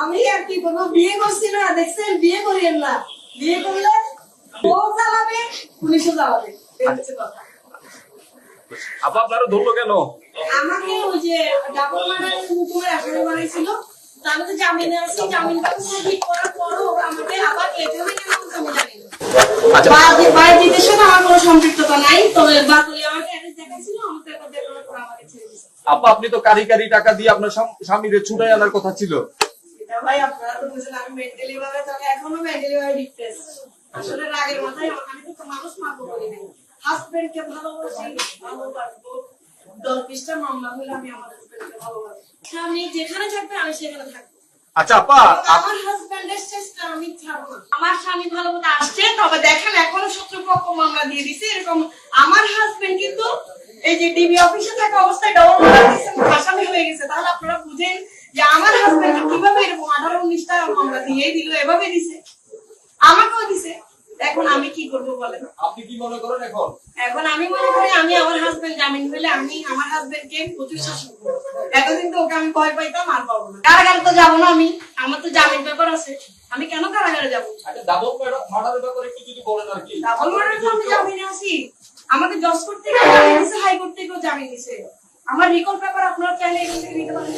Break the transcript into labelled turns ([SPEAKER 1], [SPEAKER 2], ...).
[SPEAKER 1] আমি আর কি করবো, বিয়ে করছি না, দেখছেন? বিয়ে করিয়েন না, বিয়ে করলে ও জ্বালাবে, পুলিশও জ্বালাবে, এই হচ্ছে কথা।
[SPEAKER 2] আপা আপনারা ধরলো কেন?
[SPEAKER 1] আমাকে ওই যে ডাবল মার্ডারের হুকুমের আসামি বানাইছিল, তো আমি তো জামিনে আছি, জামিন বাবদ ঠিক করার পরও আমাকে আবার এভাবে কেন আমি জানি না।
[SPEAKER 2] আচ্ছা।
[SPEAKER 1] বাদীদের সাথে আমার কোনো সম্পৃক্ততা নাই, তবে বাদী আমাকে অ্যারেস্ট দেখাইছিল, আমাকে একবার দেখানোর পর আমাকে ছেড়ে দিয়েছে।
[SPEAKER 2] আপা আপনি তো কারি টাকা দিয়ে আপনার স্বামীরে ছুটাই আনার কথা ছিল।
[SPEAKER 1] এটা ভাই আপনারা তো বুঝেন আমি মেন্টালি ভাবে, তবে এখনো মেন্টালি ভাবে ডিপ্রেস। আসলে রাগের মাথায় আমি তো মানুষ মারবো বলি নাই, হাজবেন্ডকে ভালোবাসি, ভালোবাসবো। 10-20টা মামলা হলে আমি আমার হাজবেন্ডকে ভালোবাসি, আমি যেখানে থাকবে আমি সেখানে থাকবো।
[SPEAKER 2] আচ্ছা আপা,
[SPEAKER 1] আমার হাজবেন্ডের চেষ্টা আমি ছাড়বো না। আমার স্বামী ভালো মতো আসছে, তবে দেখেন এখনো শত্রুপক্ষ মামলা দিয়ে দিছে এরকম। আমার হাজবেন্ড কিন্তু এই যে ডিবি অফিসে থাকা অবস্থায় ডবল মামলা দিয়েছে, আসামি হয়ে গেছে। তাহলে আপনারা বুঝেন যে আমার হাজবেন্ড কিভাবে এরকম 18-19টা মামলা দিয়ে দিল, এভাবে দিছে, আমাকেও দিছে। এখন আমি কি করবো বলেন?
[SPEAKER 2] আপনি কি মনে করেন এখন?
[SPEAKER 1] এখন আমি মনে করি আমি আমার হাজবেন্ড জামিন হইলে আমি আমার হাজবেন্ডকে প্রচুর শাসন করবো। এতদিন তো ওকে আমি ভয় পাইতাম, আর পাবো না। কারাগারে তো যাবো না আমি, আমার তো জামিন পেপার আছে, আমি কেন কারাগারে যাবো?
[SPEAKER 2] আচ্ছা ডাবল মার্ডারের ব্যাপারে একটু যদি বলেন আর কি।
[SPEAKER 1] ডাবল মার্ডার তো আমি জামিনে আছি, আমাকে জজ করতে গিয়ে জামিন দিছে, হাইকোর্ট থেকেও জামিন দিছে। আমার রিকল পেপার আপনারা চাইলে এখান থেকে নিতে পারেন।